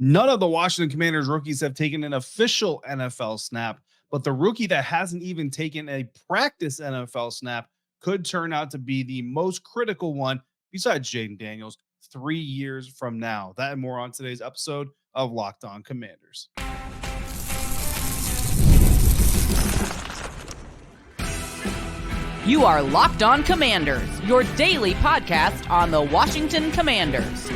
None of the Washington Commanders rookies have taken an official NFL snap, but the rookie that hasn't even taken a practice NFL snap could turn out to be the most critical one besides Jayden Daniels 3 years from now. That and more on today's episode of Locked On Commanders. You are Locked On Commanders, your daily podcast on the Washington Commanders.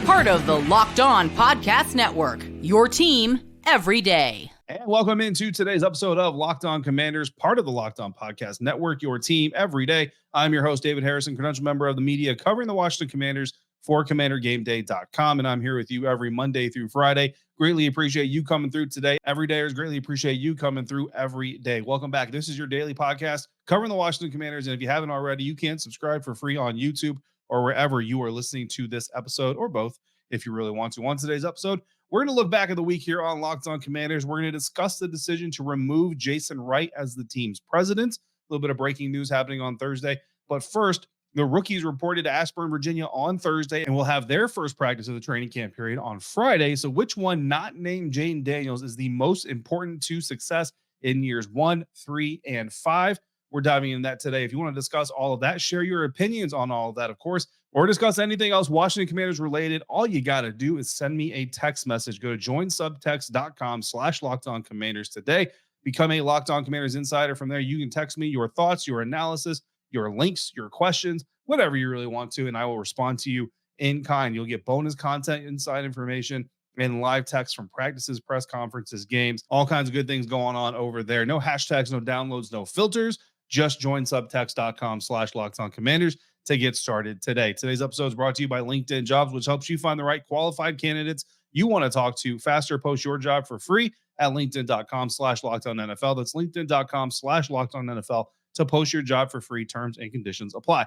Part of the Locked On Podcast Network, your team every day. And welcome into today's episode of Locked On Commanders, part of the Locked On Podcast Network, your team every day. I'm your host, David Harrison, credentialed member of the media covering the Washington Commanders for CommanderGameDay.com. And I'm here with you every Monday through Friday. Greatly appreciate you coming through today. Everydayers, greatly appreciate you coming through every day. Welcome back. This is your daily podcast covering the Washington Commanders. And if you haven't already, you can subscribe for free on YouTube or wherever you are listening to this episode, or both if you really want to. On today's episode, we're going to look back at the week here on Locked On Commanders. We're going to discuss the decision to remove Jason Wright as the team's president. A little bit of breaking news happening on Thursday. But first, the rookies reported to Ashburn, Virginia on Thursday and will have their first practice of the training camp period on Friday. So which one not named Jayden Daniels is the most important to success in years 1, 3, and 5? We're diving into that today. If you want to discuss all of that, share your opinions on all of that, of course, or discuss anything else Washington Commanders related, all you got to do is send me a text message. Go to joinsubtext.com/LockedOnCommanders today. Become a Locked On Commanders insider. From there, you can text me your thoughts, your analysis, your links, your questions, whatever you really want to, and I will respond to you in kind. You'll get bonus content, inside information, and live text from practices, press conferences, games, all kinds of good things going on over there. No hashtags, no downloads, no filters. Just join subtext.com/LockedOnCommanders to get started today. Today's episode is brought to you by LinkedIn Jobs, which helps you find the right qualified candidates you want to talk to faster. Post your job for free at LinkedIn.com/LockedOnNFL. That's LinkedIn.com/LockedOnNFL to post your job for free. Terms and conditions apply.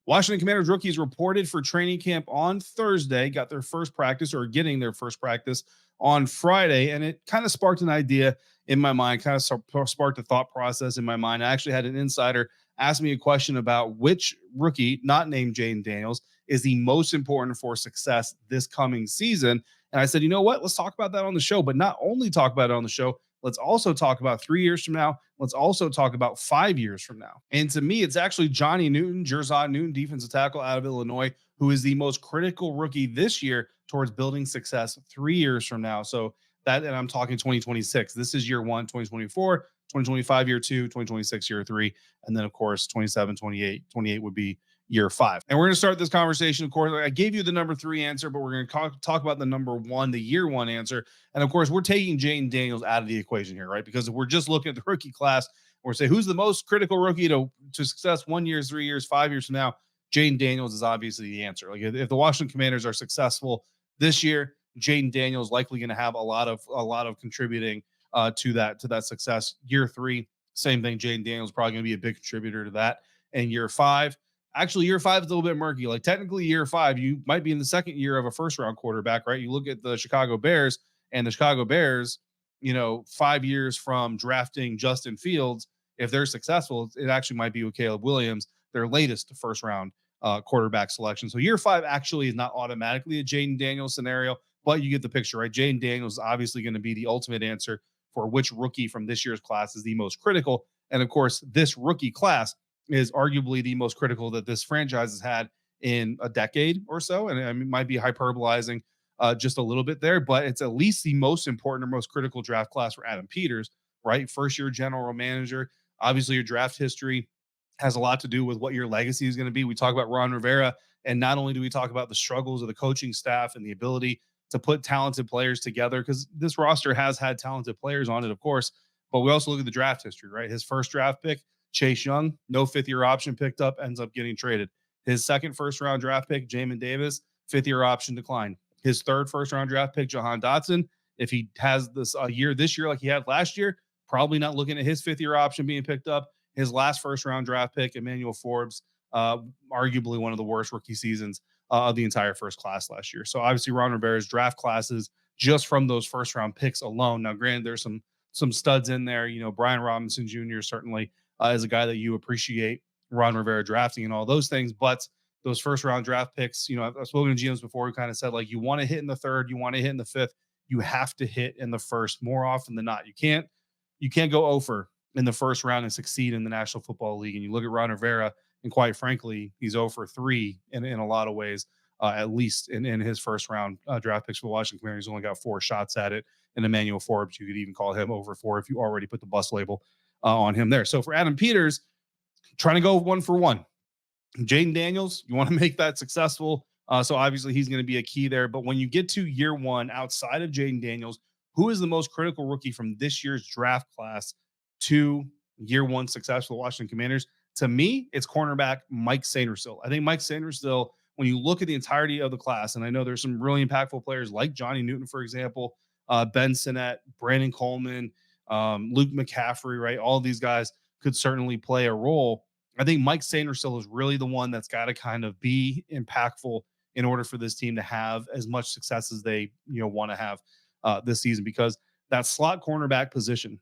Washington Commanders rookies reported for training camp on Thursday, got their first practice or getting their first practice on Friday. And it kind of sparked an idea in my mind, kind of sparked a thought process in my mind. I actually had an insider ask me a question about which rookie, not named Jayden Daniels, is the most important for success this coming season. And I said, you know what? Let's talk about that on the show, but not only talk about it on the show. Let's also talk about 3 years from now. Let's also talk about 5 years from now. And to me, it's actually Johnny Newton, Jer'Zhan Newton, defensive tackle out of Illinois, who is the most critical rookie this year towards building success 3 years from now. So that, and I'm talking 2026. This is year 1, 2024, 2025, year 2, 2026, year 3. And then, of course, 27, 28 would be year 5. And we're going to start this conversation. Of course, I gave you the number 3 answer, but we're going to talk about the number 1, the year 1 answer. And of course, we're taking Jayden Daniels out of the equation here, right? Because if we're just looking at the rookie class, we're saying who's the most critical rookie to success 1 year, 3 years, 5 years from now, Jayden Daniels is obviously the answer. Like if the Washington Commanders are successful this year, Jayden Daniels likely going to have a lot of contributing to that success. Year 3, same thing. Jayden Daniels probably going to be a big contributor to that. And year 5, actually, year 5 is a little bit murky. Like technically, year 5, you might be in the second year of a first-round quarterback, right? You look at the Chicago Bears, and the Chicago Bears, 5 years from drafting Justin Fields, if they're successful, it actually might be with Caleb Williams, their latest first-round quarterback selection. So year 5 actually is not automatically a Jayden Daniels scenario, but you get the picture, right? Jayden Daniels is obviously going to be the ultimate answer for which rookie from this year's class is the most critical. And of course, this rookie class is arguably the most critical that this franchise has had in a decade or so. And I mean, might be hyperbolizing just a little bit there, but it's at least the most important or most critical draft class for Adam Peters, right? First year general manager. Obviously, your draft history has a lot to do with what your legacy is going to be. We talk about Ron Rivera, and not only do we talk about the struggles of the coaching staff and the ability to put talented players together, because this roster has had talented players on it, of course, but we also look at the draft history, right? His first draft pick, Chase Young, no 5th-year option picked up, ends up getting traded. His second first-round draft pick, Jamin Davis, 5th-year option declined. His third first-round draft pick, Jahan Dotson, if he has this year this year like he had last year, probably not looking at his 5th-year option being picked up. His last first-round draft pick, Emmanuel Forbes, arguably one of the worst rookie seasons of the entire first class last year. So obviously Ron Rivera's draft classes just from those first-round picks alone. Now, granted, there's some studs in there. Brian Robinson Jr. certainly is a guy that you appreciate Ron Rivera drafting and all those things. But those first-round draft picks, I've spoken to GMs before who kind of said, like, you want to hit in the 3rd, you want to hit in the 5th, you have to hit in the first more often than not. You can't go over in the first round and succeed in the National Football League. And you look at Ron Rivera, and quite frankly, he's 0 for 3 in a lot of ways, at least in his first round draft picks for the Washington Commanders. He's only got 4 shots at it. And Emmanuel Forbes, you could even call him over 4 if you already put the bus label on him there. So for Adam Peters, trying to go 1 for 1. Jayden Daniels, you want to make that successful. So obviously he's going to be a key there. But when you get to year 1, outside of Jayden Daniels, who is the most critical rookie from this year's draft class to year 1 success for the Washington Commanders? To me, it's cornerback Mike Sainristil. I think Mike Sainristil, when you look at the entirety of the class, and I know there's some really impactful players like Johnny Newton, for example, Ben Sinnett, Brandon Coleman, Luke McCaffrey, right? All of these guys could certainly play a role. I think Mike Sainristil is really the one that's got to kind of be impactful in order for this team to have as much success as they want to have this season, because that slot cornerback position,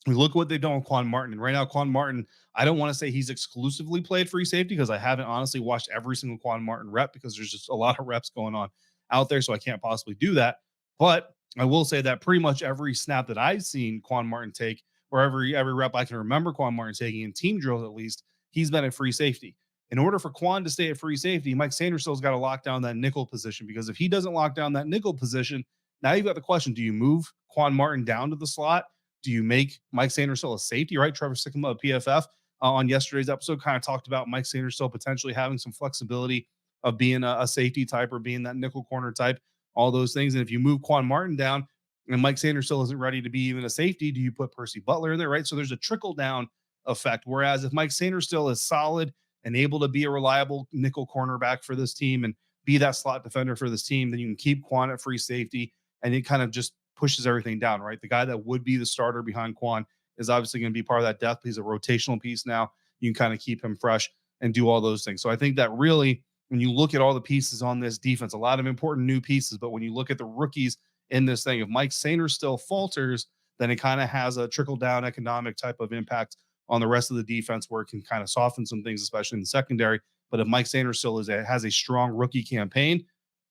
we look at what they've done with Quan Martin. And right now, Quan Martin, I don't want to say he's exclusively played free safety, because I haven't honestly watched every single Quan Martin rep, because there's just a lot of reps going on out there. So I can't possibly do that. But I will say that pretty much every snap that I've seen Quan Martin take, or every rep I can remember Quan Martin taking in team drills at least, he's been at free safety. In order for Quan to stay at free safety, Mike Sainristil's got to lock down that nickel position, because if he doesn't lock down that nickel position, now you've got the question, do you move Quan Martin down to the slot? Do you make Mike Sainristil a safety, right? Trevor Sikkema of PFF on yesterday's episode kind of talked about Mike Sainristil potentially having some flexibility of being a safety type or being that nickel corner type, all those things. And if you move Quan Martin down and Mike Sainristil isn't ready to be even a safety, do you put Percy Butler in there, right? So there's a trickle down effect. Whereas if Mike Sainristil is solid and able to be a reliable nickel cornerback for this team and be that slot defender for this team, then you can keep Quan at free safety, and it kind of just pushes everything down, right? The guy that would be the starter behind Quan is obviously going to be part of that depth. He's a rotational piece now. You can kind of keep him fresh and do all those things. So I think that really, when you look at all the pieces on this defense, a lot of important new pieces, but when you look at the rookies in this thing, if Mike Sainristil falters, then it kind of has a trickle down economic type of impact on the rest of the defense, where it can kind of soften some things, especially in the secondary. But if Mike Sainristil has a strong rookie campaign,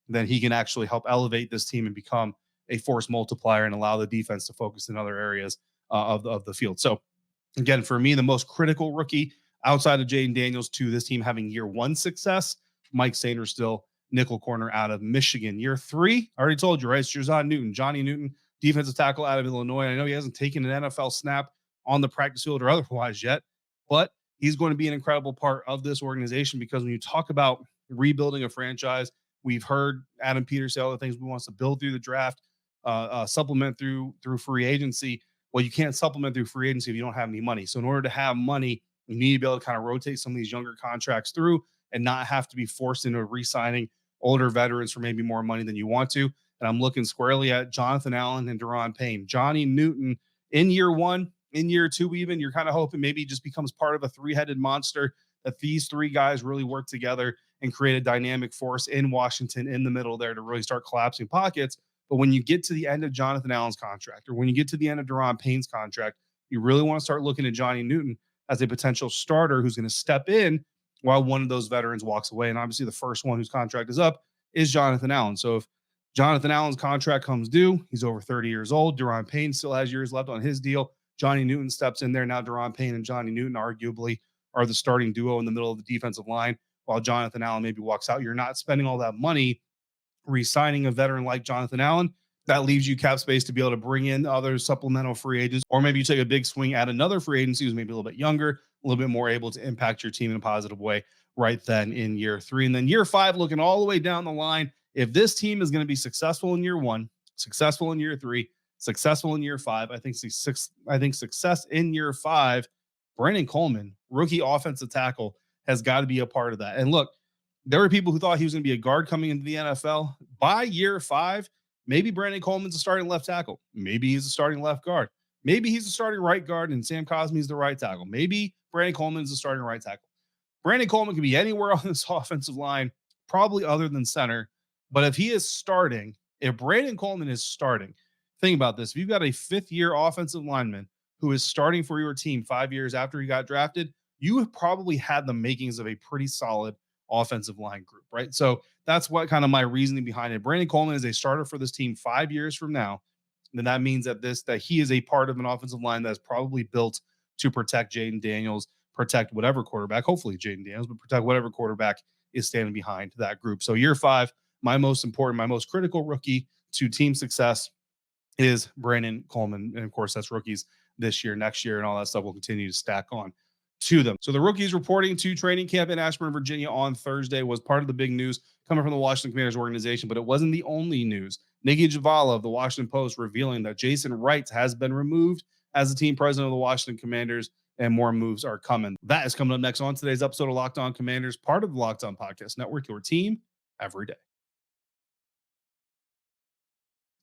then he can actually help elevate this team and become a force multiplier and allow the defense to focus in other areas of the field. So again, for me, the most critical rookie outside of Jayden Daniels to this team having year 1 success, Mike Sainristil, nickel corner out of Michigan. Year 3, I already told you, right? It's Jer'Zhan Newton, Johnny Newton, defensive tackle out of Illinois. I know he hasn't taken an NFL snap on the practice field or otherwise yet, but he's going to be an incredible part of this organization, because when you talk about rebuilding a franchise, we've heard Adam Peters say all the things we want to build through the draft, supplement through free agency. Well, you can't supplement through free agency if you don't have any money. So in order to have money, you need to be able to kind of rotate some of these younger contracts through and not have to be forced into re-signing older veterans for maybe more money than you want to. And I'm looking squarely at Jonathan Allen and Daron Payne. Johnny Newton in year 1, in year 2 even, you're kind of hoping maybe he just becomes part of a 3-headed monster, that these 3 guys really work together and create a dynamic force in Washington in the middle there to really start collapsing pockets. But when you get to the end of Jonathan Allen's contract, or when you get to the end of Daron Payne's contract, you really want to start looking at Johnny Newton as a potential starter who's going to step in while one of those veterans walks away. And obviously the first one whose contract is up is Jonathan Allen. So if Jonathan Allen's contract comes due, he's over 30 years old. Daron Payne still has years left on his deal. Johnny Newton steps in there. Now Daron Payne and Johnny Newton arguably are the starting duo in the middle of the defensive line, while Jonathan Allen maybe walks out. You're not spending all that money re-signing a veteran like Jonathan Allen. That leaves you cap space to be able to bring in other supplemental free agents, or maybe you take a big swing at another free agency who's maybe a little bit younger, a little bit more able to impact your team in a positive way right then in year 3. And then year 5, looking all the way down the line, if this team is going to be successful in year 1, successful in year 3, successful in year 5, I think success in year 5, Brandon Coleman, rookie offensive tackle, has got to be a part of that. And look, there were people who thought he was going to be a guard coming into the NFL. By year 5, maybe Brandon Coleman's a starting left tackle. Maybe he's a starting left guard. Maybe he's a starting right guard and Sam Cosmi's the right tackle. Maybe Brandon Coleman's the starting right tackle. Brandon Coleman can be anywhere on this offensive line, probably other than center. But if he is starting, if Brandon Coleman is starting, think about this. If you've got a 5th-year offensive lineman who is starting for your team 5 years after he got drafted, you have probably had the makings of a pretty solid offensive line group, right? So that's what kind of my reasoning behind it. Brandon Coleman is a starter for this team 5 years from now. Then that means that he is a part of an offensive line that's probably built to protect Jayden Daniels, protect whatever quarterback, hopefully Jayden Daniels, but protect whatever quarterback is standing behind that group. So year 5, my most important, my most critical rookie to team success is Brandon Coleman. And of course, that's rookies this year, next year, and all that stuff will continue to stack on to them. So the rookies reporting to training camp in Ashburn, Virginia on Thursday was part of the big news coming from the Washington Commanders organization, but it wasn't the only news. Nikki Javala of the Washington Post revealing that Jason Wright has been removed as the team president of the Washington Commanders, and more moves are coming. That is coming up next on today's episode of Locked On Commanders, part of the Locked On Podcast Network, your team every day.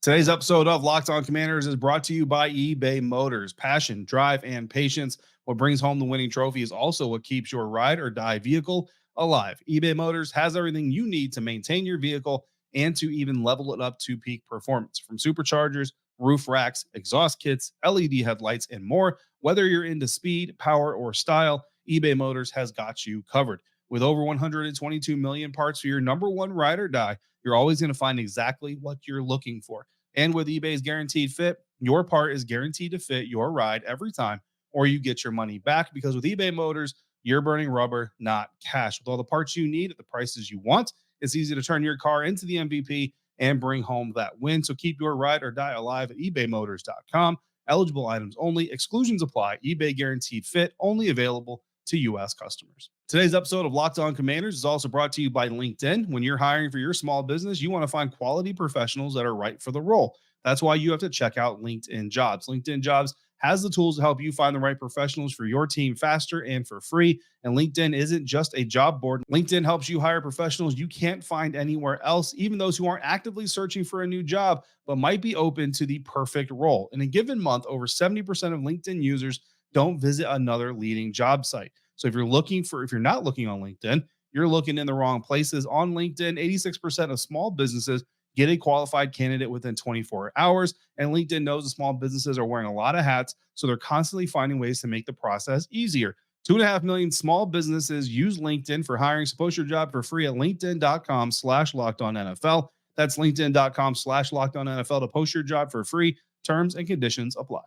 Today's episode of Locked On Commanders is brought to you by eBay Motors. Passion, drive, and patience. What brings home the winning trophy is also what keeps your ride or die vehicle alive. eBay Motors has everything you need to maintain your vehicle and to even level it up to peak performance. From superchargers, roof racks, exhaust kits, LED headlights, and more. Whether you're into speed, power, or style, eBay Motors has got you covered. With over 122 million parts for your number one ride or die, you're always going to find exactly what you're looking for. And with eBay's Guaranteed Fit, your part is guaranteed to fit your ride every time, or you get your money back, because with eBay Motors, you're burning rubber, not cash. With all the parts you need at the prices you want, it's easy to turn your car into the MVP and bring home that win. So keep your ride or die alive at ebaymotors.com. Eligible items only. Exclusions apply. eBay Guaranteed Fit, only available to U.S. customers. Today's episode of Locked On Commanders is also brought to you by LinkedIn. When you're hiring for your small business, you want to find quality professionals that are right for the role. That's why you have to check out LinkedIn Jobs. LinkedIn Jobs has the tools to help you find the right professionals for your team faster and for free. And LinkedIn isn't just a job board. LinkedIn helps you hire professionals you can't find anywhere else, even those who aren't actively searching for a new job, but might be open to the perfect role. In a given month, over 70% of LinkedIn users don't visit another leading job site. So if you're not looking on LinkedIn, you're looking in the wrong places. On LinkedIn, 86% of small businesses get a qualified candidate within 24 hours. And LinkedIn knows the small businesses are wearing a lot of hats, so they're constantly finding ways to make the process easier. 2.5 million small businesses use LinkedIn for hiring. So post your job for free at linkedin.com/lockedonnfl. That's linkedin.com/lockedonnfl to post your job for free. Terms and conditions apply.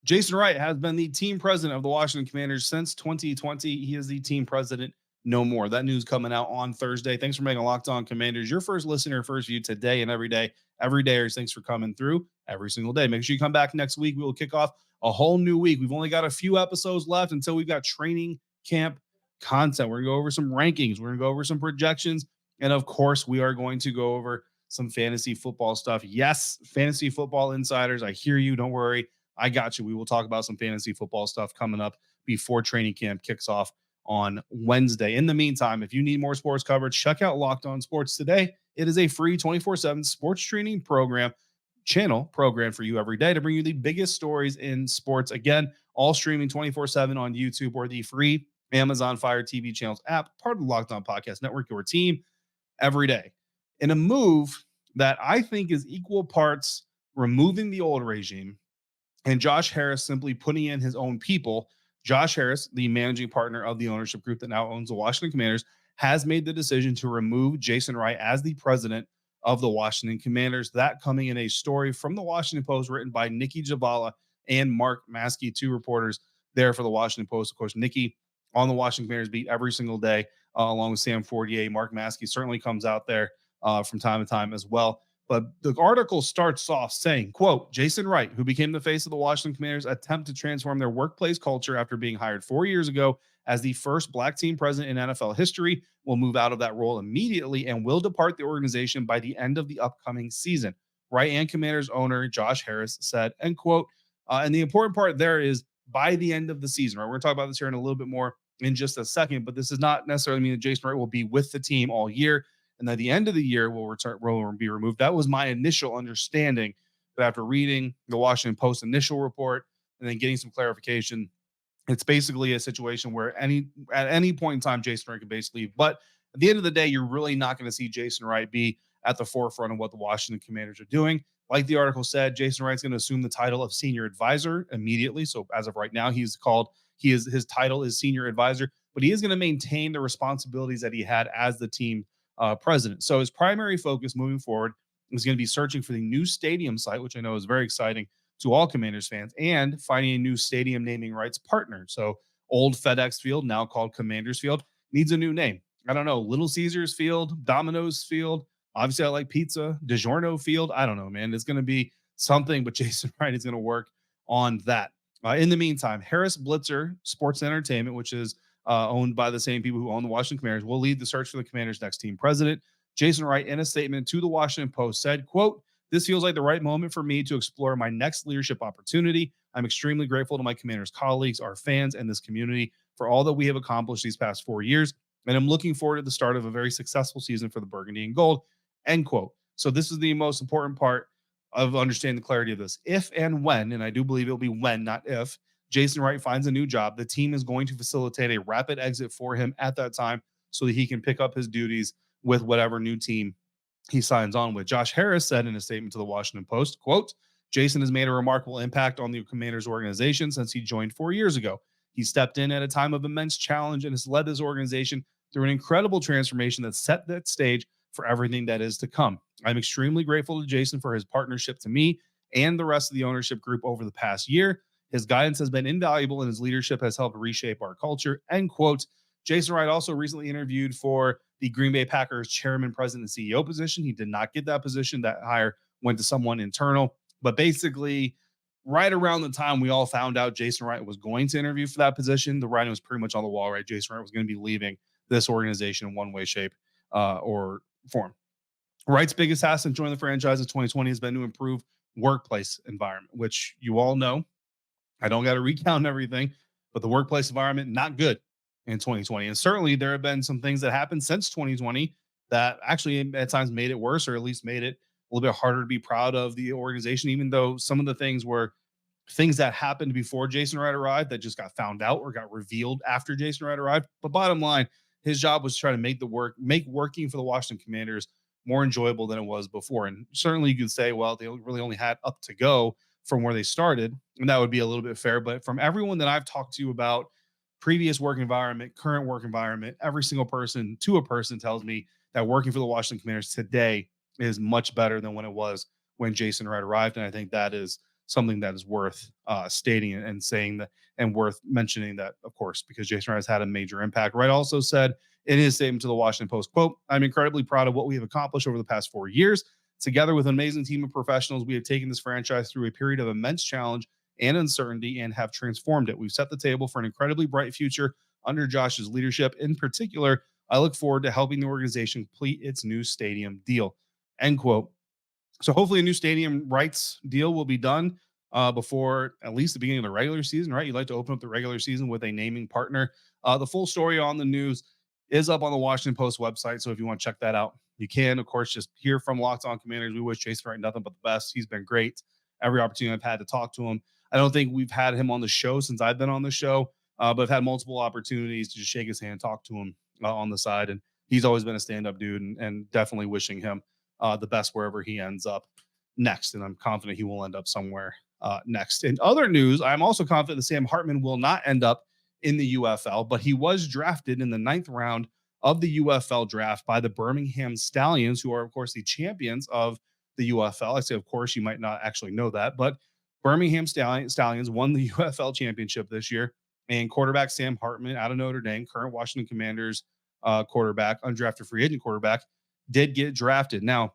Jason Wright has been the team president of the Washington Commanders since 2020. He is the team president no more. That news coming out on Thursday. Thanks for making Locked On Commanders your first listener, first view today and every day. Every day, thanks for coming through every single day. Make sure you come back next week. We will kick off a whole new week. We've only got a few episodes left until we've got training camp content. We're going to go over some rankings. We're going to go over some projections. And of course, we are going to go over some fantasy football stuff. Yes, fantasy football insiders, I hear you. Don't worry. I got you. We will talk about some fantasy football stuff coming up before training camp kicks off on Wednesday. In the meantime, if you need more sports coverage, check out Locked On Sports Today. It is a free 24/7 sports training program for you every day to bring you the biggest stories in sports. Again, all streaming 24/7 on YouTube or the free Amazon Fire TV channels app, part of the Locked On Podcast Network, your team every day. In a move that I think is equal parts removing the old regime and Josh Harris simply putting in his own people. Josh Harris, the managing partner of the ownership group that now owns the Washington Commanders, has made the decision to remove Jason Wright as the president of the Washington Commanders. That coming in a story from the Washington Post written by Nikki Javala and Mark Maskey, two reporters there for the Washington Post. Of course, Nikki on the Washington Commanders beat every single day, along with Sam Fortier. Mark Maskey certainly comes out there from time to time as well. But the article starts off saying, quote, Jason Wright, who became the face of the Washington Commanders' attempt to transform their workplace culture after being hired 4 years ago as the first black team president in NFL history, will move out of that role immediately and will depart the organization by the end of the upcoming season. Wright and Commanders owner Josh Harris said, end quote. And the important part there is by the end of the season, right? We're going to talk about this here in a little bit more in just a second, but this does not necessarily mean that Jason Wright will be with the team all year. And at the end of the year, will be removed. That was my initial understanding. But after reading the Washington Post initial report and then getting some clarification, it's basically a situation where at any point in time, Jason Wright can basically leave. But at the end of the day, you're really not going to see Jason Wright be at the forefront of what the Washington Commanders are doing. Like the article said, Jason Wright's going to assume the title of senior advisor immediately. So as of right now, his title is senior advisor. but he is going to maintain the responsibilities that he had as the team president. So his primary focus moving forward is going to be searching for the new stadium site, which I know is very exciting to all Commanders fans, and finding a new stadium naming rights partner. So old FedEx Field, now called Commanders Field, needs a new name. I don't know, Little Caesars Field, Domino's Field. Obviously, I like pizza. DiGiorno Field. I don't know, man. It's going to be something, but Jason Wright is going to work on that. In the meantime, Harris Blitzer Sports Entertainment, which is owned by the same people who own the Washington Commanders, will lead the search for the Commanders' next team president. Jason Wright, in a statement to the Washington Post, said, quote, "This feels like the right moment for me to explore my next leadership opportunity. I'm extremely grateful to my Commanders colleagues, our fans, and this community for all that we have accomplished these past 4 years. And I'm looking forward to the start of a very successful season for the Burgundy and Gold," end quote. So this is the most important part of understanding the clarity of this. If and when, and I do believe it'll be when, not if, Jason Wright finds a new job, the team is going to facilitate a rapid exit for him at that time so that he can pick up his duties with whatever new team he signs on with. Josh Harris said in a statement to the Washington Post, quote, "Jason has made a remarkable impact on the Commanders organization since he joined 4 years ago. He stepped in at a time of immense challenge and has led this organization through an incredible transformation that set that stage for everything that is to come. I'm extremely grateful to Jason for his partnership to me and the rest of the ownership group over the past year. His guidance has been invaluable and his leadership has helped reshape our culture," end quote. Jason Wright also recently interviewed for the Green Bay Packers chairman, president, and CEO position. He did not get that position. That hire went to someone internal. But basically, right around the time we all found out Jason Wright was going to interview for that position, the writing was pretty much on the wall, right? Jason Wright was going to be leaving this organization in one way, shape, or form. Wright's biggest task since joining the franchise in 2020 has been to improve workplace environment, which you all know. I don't got to recount everything, but the workplace environment, not good in 2020. And certainly there have been some things that happened since 2020 that actually at times made it worse, or at least made it a little bit harder to be proud of the organization, even though some of the things were things that happened before Jason Wright arrived that just got found out or got revealed after Jason Wright arrived. But bottom line, his job was to try to make working for the Washington Commanders more enjoyable than it was before. And certainly you could say, well, they really only had up to go from where they started, and that would be a little bit fair. But from everyone that I've talked to about previous work environment, current work environment, every single person to a person tells me that working for the Washington Commanders today is much better than when it was when Jason Wright arrived. And I think that is something that is worth stating and saying that, and worth mentioning that, of course, because Jason Wright has had a major impact. Wright also said in his statement to the Washington Post, quote, "I'm incredibly proud of what we have accomplished over the past 4 years. Together with an amazing team of professionals, we have taken this franchise through a period of immense challenge and uncertainty and have transformed it. We've set the table for an incredibly bright future under Josh's leadership. In particular, I look forward to helping the organization complete its new stadium deal," end quote. So hopefully a new stadium rights deal will be done before at least the beginning of the regular season, right? You'd like to open up the regular season with a naming partner. The full story on the news is up on the Washington Post website. So if you want to check that out, you can. Of course, just hear from Locked On Commanders. We wish Jason Wright nothing but the best. He's been great. Every opportunity I've had to talk to him. I don't think we've had him on the show since I've been on the show, but I've had multiple opportunities to just shake his hand, talk to him on the side. And he's always been a stand-up dude, and definitely wishing him the best wherever he ends up next. And I'm confident he will end up somewhere next. In other news, I'm also confident that Sam Hartman will not end up in the UFL, but he was drafted in the 9th round of the UFL draft by the Birmingham Stallions, who are, of course, the champions of the UFL. I say, of course, you might not actually know that, but Birmingham Stallions won the UFL championship this year. And quarterback Sam Hartman out of Notre Dame, current Washington Commanders quarterback, undrafted free agent quarterback, did get drafted. Now,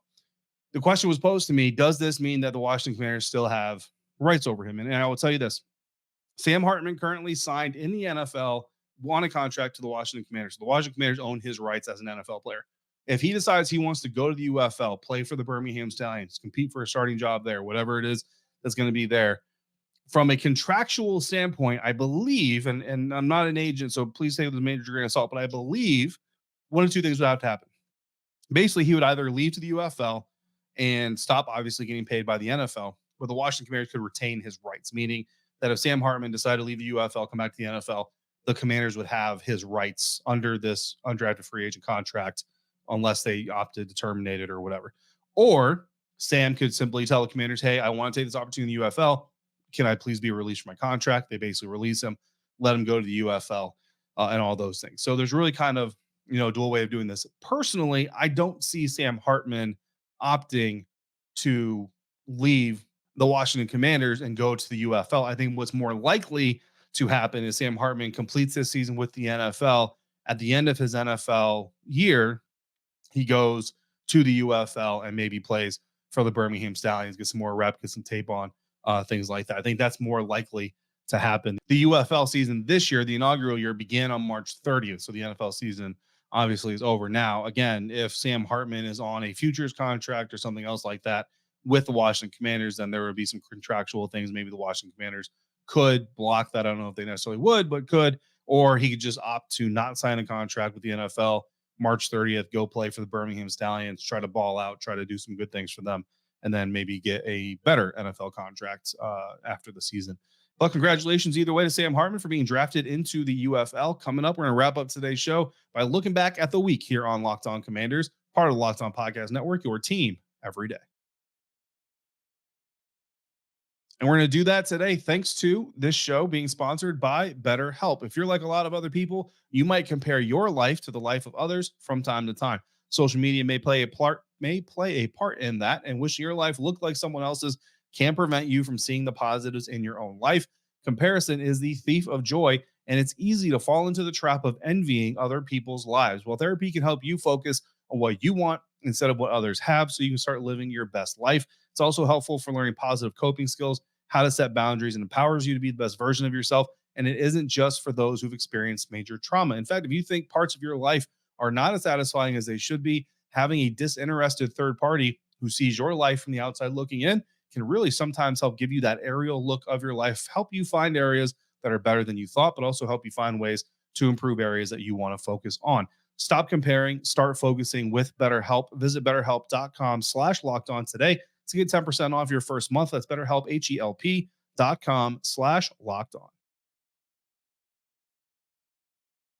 the question was posed to me, does this mean that the Washington Commanders still have rights over him? And I will tell you this. Sam Hartman currently signed in the NFL, won a contract to the Washington Commanders. The Washington Commanders own his rights as an NFL player. If he decides he wants to go to the UFL, play for the Birmingham Stallions, compete for a starting job there, whatever it is that's going to be there, from a contractual standpoint, I believe, and I'm not an agent, so please take it with a major grain of salt, but I believe one of two things would have to happen. Basically, he would either leave to the UFL and stop obviously getting paid by the NFL, but the Washington Commanders could retain his rights, meaning that if Sam Hartman decided to leave the UFL, come back to the NFL, the Commanders would have his rights under this undrafted free agent contract unless they opted to terminate it or whatever. Or Sam could simply tell the Commanders, hey, I want to take this opportunity in the UFL. Can I please be released from my contract? They basically release him, let him go to the UFL. and all those things. So there's really kind of, a dual way of doing this. Personally, I don't see Sam Hartman opting to leave the Washington Commanders and go to the UFL. I think what's more likely to happen is Sam Hartman completes this season with the NFL. At the end of his NFL year, he goes to the UFL and maybe plays for the Birmingham Stallions, get some more rep, get some tape on, things like that. I think that's more likely to happen. The UFL season this year, the inaugural year, began on March 30th. So the NFL season obviously is over now. Again, if Sam Hartman is on a futures contract or something else like that with the Washington Commanders, then there would be some contractual things. Maybe the Washington Commanders could block that. I don't know if they necessarily would, but could, or he could just opt to not sign a contract with the NFL March 30th, go play for the Birmingham Stallions, try to ball out, try to do some good things for them, and then maybe get a better NFL contract after the season. But congratulations either way to Sam Hartman for being drafted into the UFL. Coming up, we're going to wrap up today's show by looking back at the week here on Locked On Commanders, part of the Locked On Podcast Network, your team every day. And we're going to do that today thanks to this show being sponsored by BetterHelp. If you're like a lot of other people, you might compare your life to the life of others from time to time. Social media may play a part in that, and wishing your life looked like someone else's can prevent you from seeing the positives in your own life. Comparison is the thief of joy, and it's easy to fall into the trap of envying other people's lives. Well, therapy can help you focus on what you want instead of what others have, so you can start living your best life. It's also helpful for learning positive coping skills, how to set boundaries, and empowers you to be the best version of yourself. And it isn't just for those who've experienced major trauma. In fact, if you think parts of your life are not as satisfying as they should be, having a disinterested third party who sees your life from the outside looking in can really sometimes help give you that aerial look of your life, help you find areas that are better than you thought, but also help you find ways to improve areas that you want to focus on. Stop comparing, start focusing with BetterHelp. Visit BetterHelp.com/lockedon today to get 10% off your first month. That's BetterHelp, HELP.com/lockedon.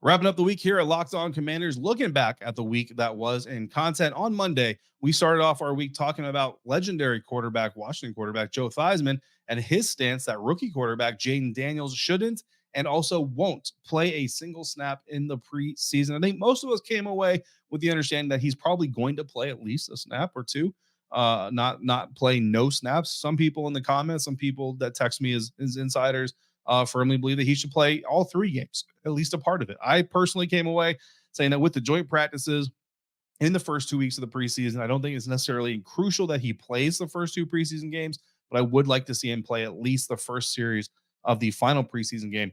Wrapping up the week here at Locked On Commanders, looking back at the week that was in content. On Monday, we started off our week talking about legendary Washington quarterback Joe Theismann, and his stance that rookie quarterback Jayden Daniels shouldn't and also won't play a single snap in the preseason. I think most of us came away with the understanding that he's probably going to play at least a snap or two, not play no snaps. Some people in the comments, some people that text me as insiders, firmly believe that he should play all 3 games, at least a part of it. I personally came away saying that with the joint practices in the first 2 weeks of the preseason, I don't think it's necessarily crucial that he plays the first 2 preseason games, but I would like to see him play at least the first series of the final preseason game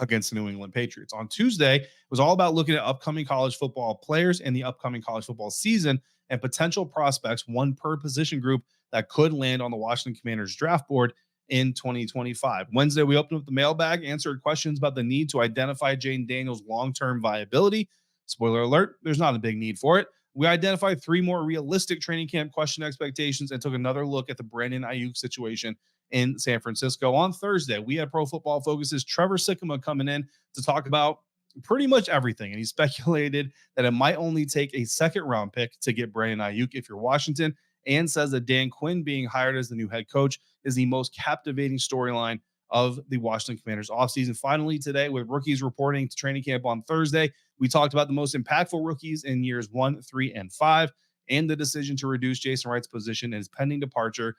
against the New England Patriots. On Tuesday, it was all about looking at upcoming college football players and the upcoming college football season and potential prospects, one per position group, that could land on the Washington Commanders draft board in 2025. Wednesday, we opened up the mailbag, answered questions about the need to identify Jayden Daniels' long-term viability. Spoiler alert, there's not a big need for it. We identified 3 more realistic training camp question expectations and took another look at the Brandon Ayuk situation in San Francisco. On Thursday, we had Pro Football Focus's Trevor Sikkema coming in to talk about pretty much everything. And he speculated that it might only take a second-round pick to get Brandon Ayuk if you're Washington, and says that Dan Quinn being hired as the new head coach is the most captivating storyline of the Washington Commanders offseason. Finally, today, with rookies reporting to training camp on Thursday, we talked about the most impactful rookies in years 1, 3, and 5, and the decision to reduce Jason Wright's position and his pending departure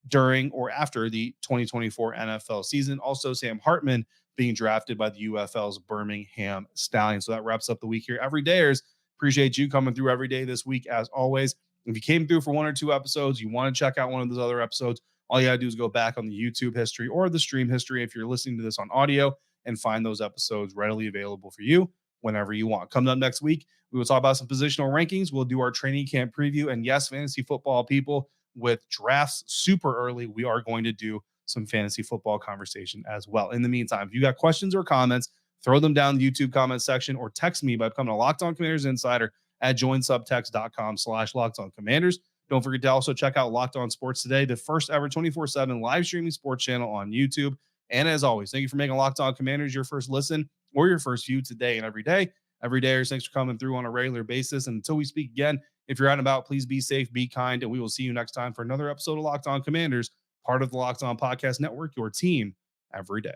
during or after the 2024 NFL season. Also, Sam Hartman being drafted by the UFL's Birmingham Stallions. So that wraps up the week here. Everydayers, appreciate you coming through every day this week, as always. If you came through for 1 or 2 episodes, you want to check out one of those other episodes, all you got to do is go back on the YouTube history or the stream history if you're listening to this on audio, and find those episodes readily available for you whenever you want. Coming up next week, we will talk about some positional rankings. We'll do our training camp preview. And yes, fantasy football people, with drafts super early, we are going to do some fantasy football conversation as well. In the meantime, if you got questions or comments, throw them down the YouTube comment section or text me by becoming a Locked On Commanders Insider at joinsubtext.com/LockedOnCommanders. Don't forget to also check out Locked On Sports Today, the first ever 24/7 live streaming sports channel on YouTube. And as always, thank you for making Locked On Commanders your first listen or your first view today and every day. Everydayers, thanks for coming through on a regular basis. And until we speak again, if you're out and about, please be safe, be kind, and we will see you next time for another episode of Locked On Commanders, part of the Locked On Podcast Network, your team every day.